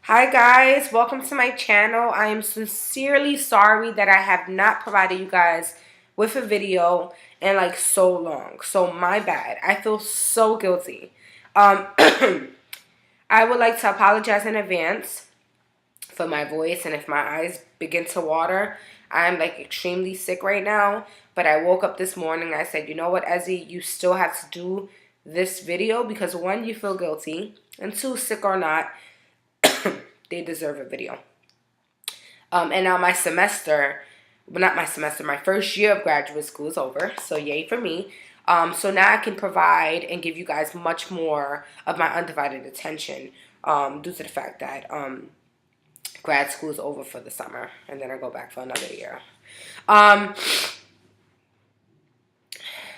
Hi guys, welcome to my channel. I am sincerely sorry that I have not provided you guys with a video in like so long. So my bad. I feel so guilty. I would like to apologize in advance for my voice and if my eyes begin to water. I'm like extremely sick right now, but I woke up this morning and I said, you know what, Ezzy, you still have to do this video because one, you feel guilty, and two, sick or not, they deserve a video. And now my semester, well, not my semester, my first year of graduate school is over. So yay for me. So now I can provide and give you guys much more of my undivided attention due to the fact that grad school is over for the summer. And then I go back for another year.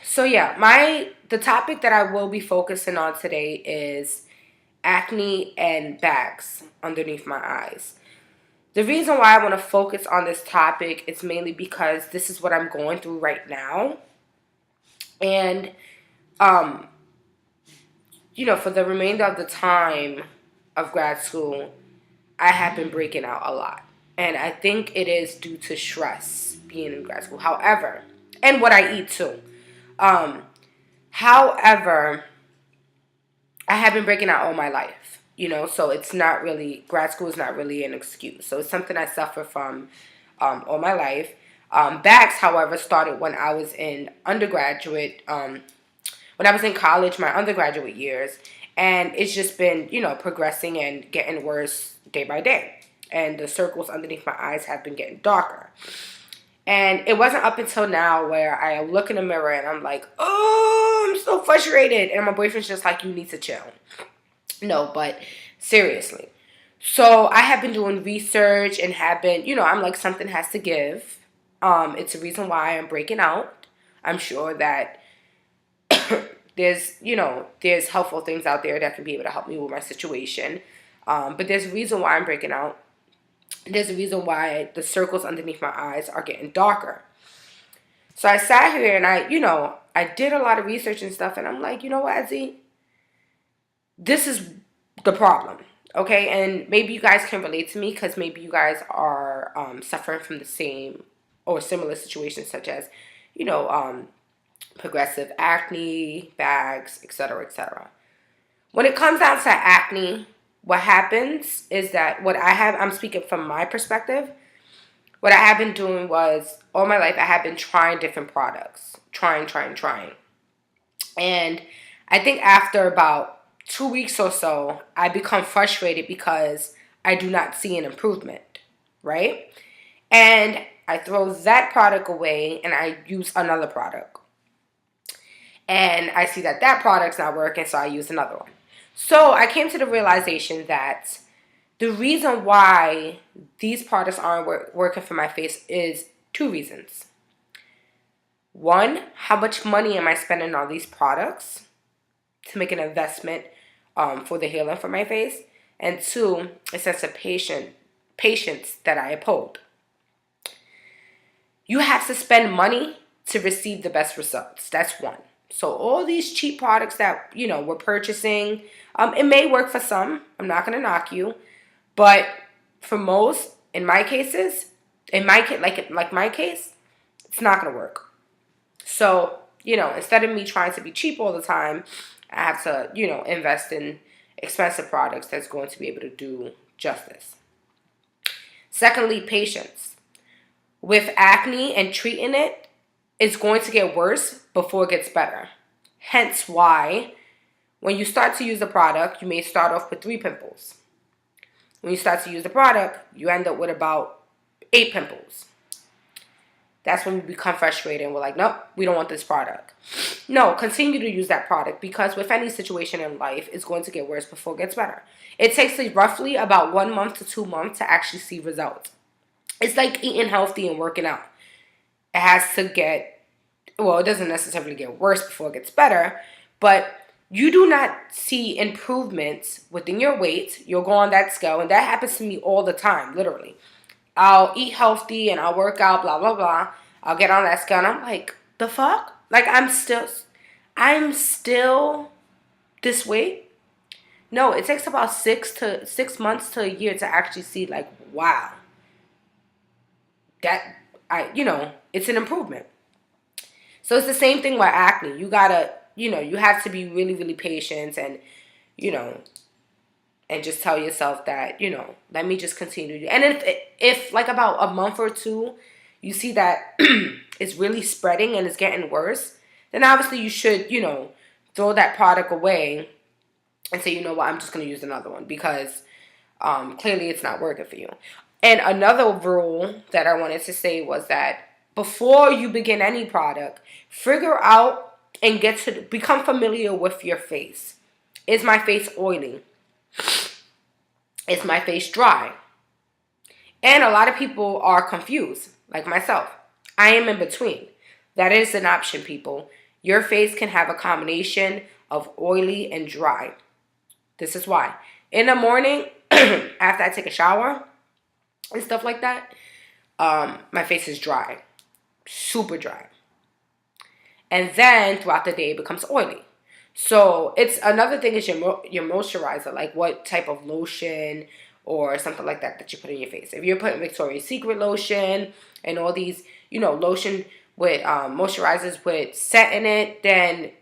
So yeah, the topic that I will be focusing on today is acne and bags underneath my eyes. The reason why I want to focus on this topic is mainly because this is what I'm going through right now. And, for the remainder of the time of grad school, I have been breaking out a lot. And I think it is due to stress being in grad school. However, and what I eat too. However, I have been breaking out all my life, so it's not really, grad school is not really an excuse. So it's something I suffer from all my life. Bags, however, started when I was in undergraduate, when I was in college, my undergraduate years. And it's just been, progressing and getting worse day by day. And the circles underneath my eyes have been getting darker. And it wasn't up until now where I look in the mirror and I'm like, oh, I'm so frustrated. And my boyfriend's just like, you need to chill. No, but seriously. So I have been doing research and have been, I'm like, something has to give. It's a reason why I'm breaking out. I'm sure that there's helpful things out there that can be able to help me with my situation. But there's a reason why I'm breaking out. There's a reason why the circles underneath my eyes are getting darker. So I sat here and I did a lot of research and stuff, and I'm like, you know what, Ezzy? This is the problem, okay? And maybe you guys can relate to me because maybe you guys are suffering from the same or similar situations such as, progressive acne, bags, etc., etc. When it comes down to acne, what happens is that I'm speaking from my perspective. What I have been doing was, all my life, I have been trying different products. Trying. And I think after about 2 weeks or so, I become frustrated because I do not see an improvement, right? And I throw that product away and I use another product. And I see that product's not working, so I use another one. So I came to the realization that the reason why these products aren't working for my face is two reasons. One, how much money am I spending on these products to make an investment for the healing for my face? And two, a sense of patience that I uphold. You have to spend money to receive the best results. That's one. So all these cheap products that, we're purchasing, it may work for some. I'm not going to knock you. But for most, in my cases, like my case, it's not going to work. So, instead of me trying to be cheap all the time, I have to, invest in expensive products that's going to be able to do justice. Secondly, patience. With acne and treating it, it's going to get worse before it gets better. Hence why, when you start to use the product, you may start off with 3 pimples. When you start to use the product, you end up with about 8 pimples. That's when we become frustrated and we're like, nope, we don't want this product. No, continue to use that product because with any situation in life, it's going to get worse before it gets better. It takes roughly about 1 month to 2 months to actually see results. It's like eating healthy and working out. It has to it doesn't necessarily get worse before it gets better, but you do not see improvements within your weight. You'll go on that scale, and that happens to me all the time, literally. I'll eat healthy, and I'll work out, blah, blah, blah. I'll get on that scale, and I'm like, the fuck? Like, I'm still this weight? No, it takes about 6 months to a year to actually see like, wow, that it's an improvement. So it's the same thing with acne. You gotta, you have to be really, really patient and, you know, and just tell yourself that, let me just continue. And if like about a month or two, you see that it's really spreading and it's getting worse, then obviously you should, throw that product away and say, you know what, I'm just going to use another one because clearly it's not working for you. And another rule that I wanted to say was that before you begin any product, figure out and become familiar with your face. Is my face oily? Is my face dry? And a lot of people are confused, like myself. I am in between. That is an option, people. Your face can have a combination of oily and dry. This is why. In the morning, after I take a shower and stuff like that, my face is dry. Super dry. And then throughout the day, it becomes oily. So it's another thing is your moisturizer, like what type of lotion or something like that you put in your face. If you're putting Victoria's Secret lotion and all these, lotion with moisturizers with scent in it, then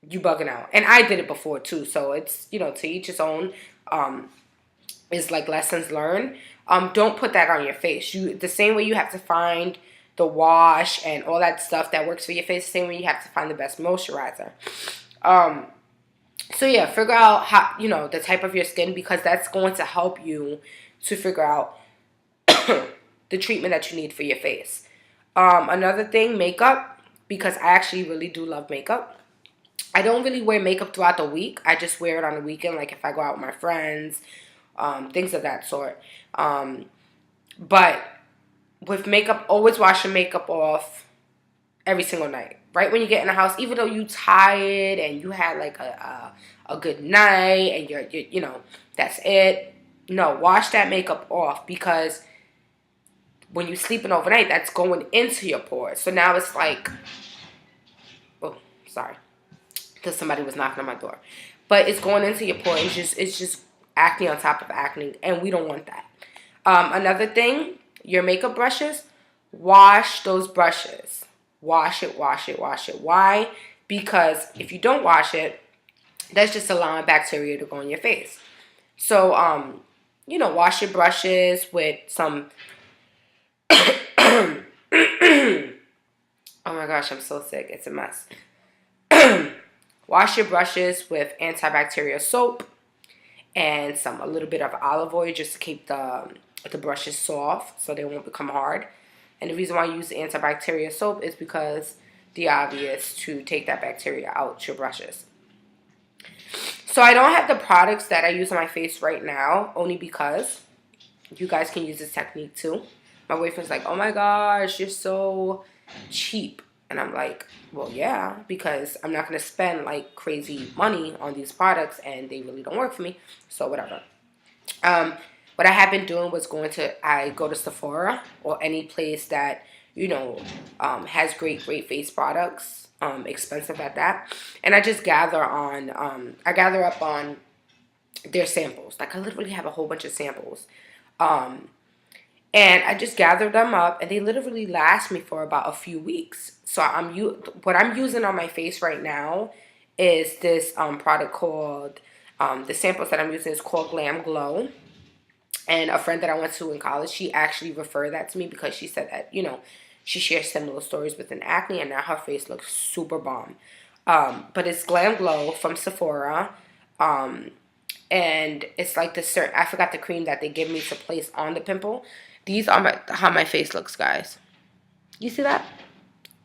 you bugging out. And I did it before too, so it's to each his own. It's like lessons learned. Don't put that on your face. The same way you have to find the wash and all that stuff that works for your face, the same way you have to find the best moisturizer. So yeah, figure out how, the type of your skin, because that's going to help you to figure out the treatment that you need for your face. Another thing, makeup, because I actually really do love makeup. I don't really wear makeup throughout the week. I just wear it on the weekend, like if I go out with my friends, things of that sort. But with makeup, always wash your makeup off every single night. Right when you get in the house, even though you tired and you had like a good night and you're that's it. No, wash that makeup off, because when you're sleeping overnight, that's going into your pores. So now it's like, oh, sorry, because somebody was knocking on my door. But it's going into your pores. It's just acne on top of acne, and we don't want that. Another thing, your makeup brushes, wash those brushes. Wash it, wash it, wash it. Why? Because if you don't wash it, that's just allowing bacteria to go in your face. So, wash your brushes with some... Oh my gosh, I'm so sick. It's a mess. Wash your brushes with antibacterial soap and a little bit of olive oil just to keep the brushes soft so they won't become hard. And the reason why I use antibacterial soap is because the obvious, to take that bacteria out your brushes. So I don't have the products that I use on my face right now, only because you guys can use this technique too. My boyfriend's like, oh my gosh, you're so cheap. And I'm like, well, yeah, because I'm not going to spend like crazy money on these products and they really don't work for me. So whatever. What I have been doing was I go to Sephora or any place that, has great face products, expensive at that. And I just gather up on their samples. Like I literally have a whole bunch of samples. And I just gather them up and they literally last me for about a few weeks. So what I'm using on my face right now is this product called, the samples that I'm using is called Glam Glow. And a friend that I went to in college, she actually referred that to me because she said that, she shares similar stories with an acne and now her face looks super bomb. But it's Glam Glow from Sephora. And it's like this certain, I forgot the cream that they give me to place on the pimple. These are how my face looks, guys. You see that?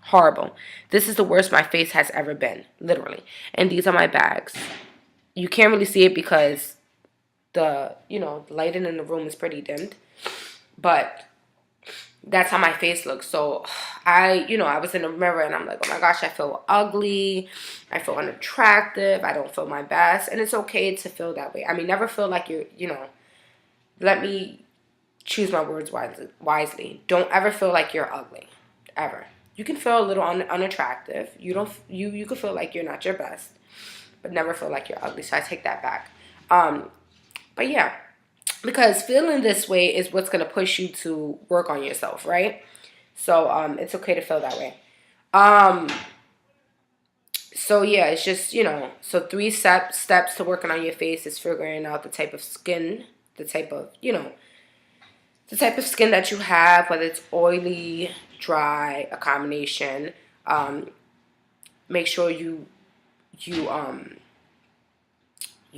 Horrible. This is the worst my face has ever been, literally. And these are my bags. You can't really see it because the lighting in the room is pretty dimmed, but that's how my face looks. So I was in the mirror and I'm like, oh my gosh, I feel ugly, I feel unattractive, I don't feel my best. And it's okay to feel that way. I mean, never feel like you're, let me choose my words wisely. Don't ever feel like you're ugly, ever. You can feel a little unattractive. You can feel like you're not your best, but never feel like you're ugly. So I take that back. Um, but yeah, because feeling this way is what's going to push you to work on yourself, right? So it's okay to feel that way. Um, so yeah, it's just, so three steps to working on your face is figuring out the type of skin, the type of, the type of skin that you have, whether it's oily, dry, a combination. Um, Make sure you you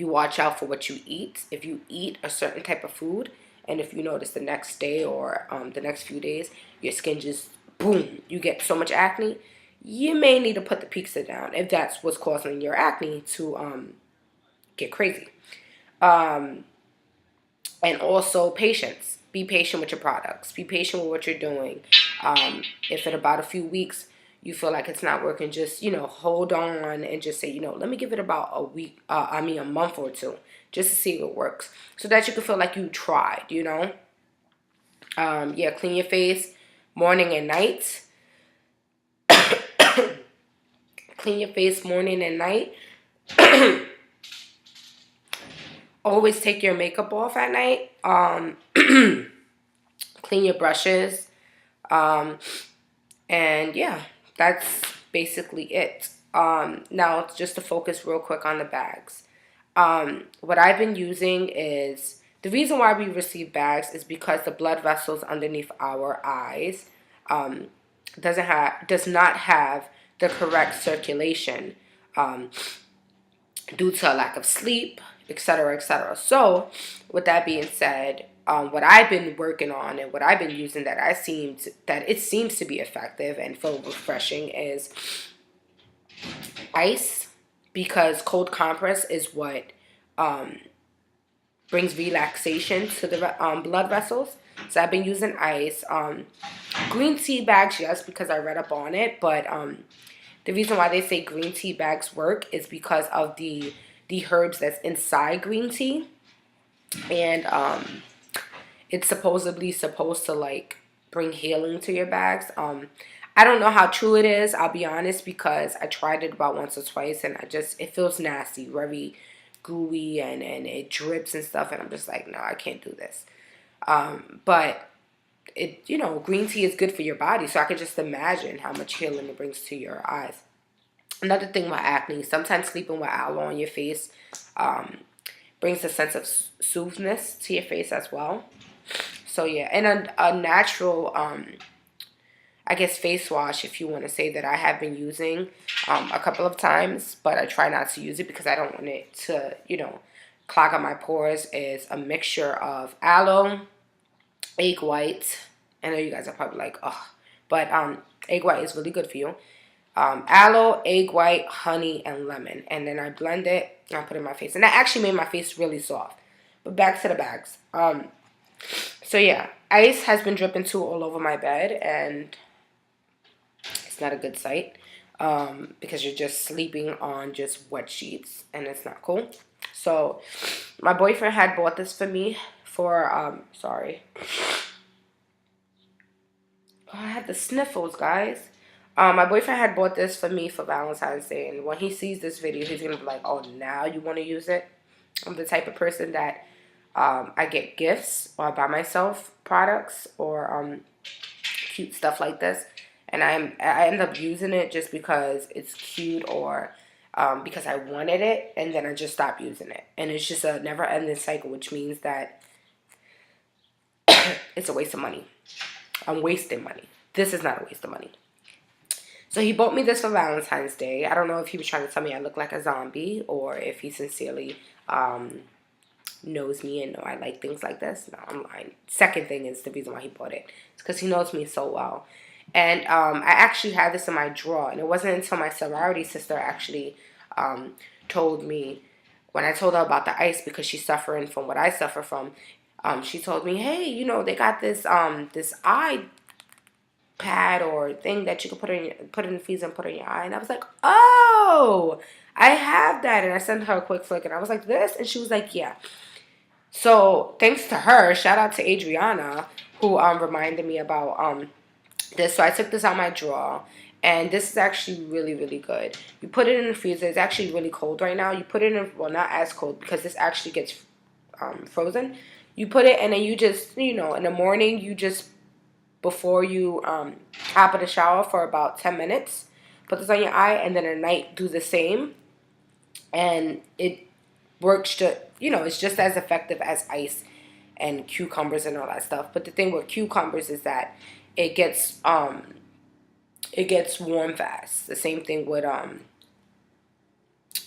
watch out for what you eat. If you eat a certain type of food, and if you notice the next day or the next few days, your skin just boom, you get so much acne, you may need to put the pizza down if that's what's causing your acne to get crazy. Um, and also patience. Be patient with your products. Be patient with what you're doing. If in about a few weeks you feel like it's not working, just hold on and just say, let me give it about a week. A month or two, just to see if it works, so that you can feel like you tried. Yeah, clean your face morning and night. Clean your face morning and night. Always take your makeup off at night. Clean your brushes. Um, and yeah, that's basically it. Now, just to focus real quick on the bags. What I've been using is, the reason why we receive bags is because the blood vessels underneath our eyes does not have the correct circulation due to a lack of sleep, etc., etc. So, with that being said, what I've been working on and what I've been using that it seems to be effective and feel refreshing is ice, because cold compress is what brings relaxation to the blood vessels. So I've been using ice. Green tea bags, yes, because I read up on it, but the reason why they say green tea bags work is because of the herbs that's inside green tea, and it's supposedly supposed to like bring healing to your bags. I don't know how true it is, I'll be honest, because I tried it about once or twice and it feels nasty, very gooey, and it drips and stuff, and I'm just like, no, I can't do this. But green tea is good for your body, so I could just imagine how much healing it brings to your eyes. Another thing with acne, sometimes sleeping with aloe on your face brings a sense of soothness to your face as well. So yeah, and a natural, I guess, face wash, if you want to say, that I have been using a couple of times, but I try not to use it because I don't want it to, clog up my pores, is a mixture of aloe, egg white. I know you guys are probably like, oh, but egg white is really good for you. Aloe, egg white, honey, and lemon. And then I blend it and I put it in my face. And that actually made my face really soft. But back to the bags. So yeah, ice has been dripping too all over my bed, and it's not a good sight because you're just sleeping on just wet sheets, and it's not cool. So my boyfriend had bought this for me for, sorry. Oh, I had the sniffles, guys. My boyfriend had bought this for me for Valentine's Day, and when he sees this video, he's going to be like, oh, now you want to use it? I'm the type of person that I get gifts or I buy myself products or cute stuff like this, and I end up using it just because it's cute or because I wanted it, and then I just stop using it. And it's just a never-ending cycle, which means that it's a waste of money. I'm wasting money. This is not a waste of money. So he bought me this for Valentine's Day. I don't know if he was trying to tell me I look like a zombie or if he sincerely knows me and know I like things like this. No, I'm lying. Second thing is the reason why he bought it. It's because he knows me so well. And I actually had this in my drawer. And it wasn't until my sorority sister actually told me, when I told her about the ice, because she's suffering from what I suffer from, she told me, hey, they got this this eye pad or thing that you can put in the freezer and put in your eye. And I was like, oh, I have that. And I sent her a quick flick, and I was like, this? And she was like, yeah. So thanks to her, shout out to Adriana, who reminded me about this. So I took this out my drawer, And this is actually really, really good. You put it in the freezer. It's actually really cold right now. You put it in, well, not as cold because this actually gets frozen. You put it, and then you just, you know, in the morning, you just, before you hop in the shower for about 10 minutes, put this on your eye, and then at night do the same. And it works to, you know, it's just as effective as ice and cucumbers and all that stuff. But the thing with cucumbers is that it gets warm fast. The same thing with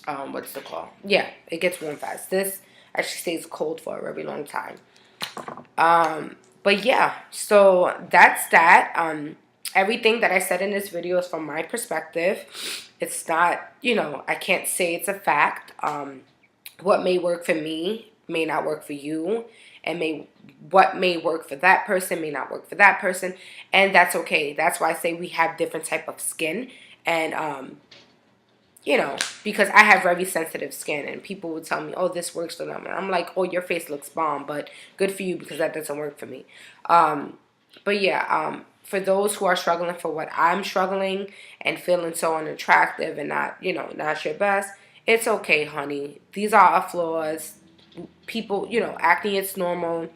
what's the call? Yeah, it gets warm fast. This actually stays cold for a very long time. But yeah, so that's that. Everything that I said in this video is from my perspective. It's not, you know, I can't say it's a fact. What may work for me may not work for you, and what may work for that person may not work for that person, and that's okay. That's why I say we have different type of skin, and you know, because I have very sensitive skin, and people would tell me, oh, this works for them, and I'm like, oh, your face looks bomb, but good for you, because that doesn't work for me. But yeah, for those who are struggling for what I'm struggling and feeling so unattractive and not, you know, not your best, it's okay, honey. These are our flaws. People, you know, acne is normal,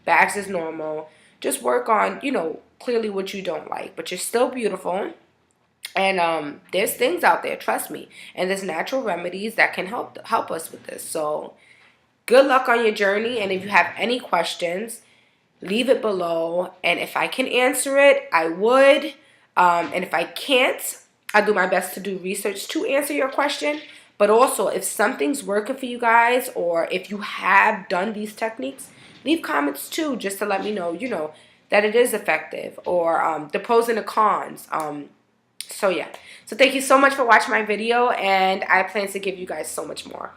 bags is normal. Just work on, you know, clearly what you don't like, but you're still beautiful. And there's things out there, trust me, and there's natural remedies that can help us with this. So good luck on your journey, and if you have any questions, leave it below, and if I can answer it, I would. And if I can't, I'll do my best to do research to answer your question. But also, if something's working for you guys, or if you have done these techniques, leave comments too, just to let me know, you know, that it is effective, or the pros and the cons. So yeah, so thank you so much for watching my video, and I plan to give you guys so much more.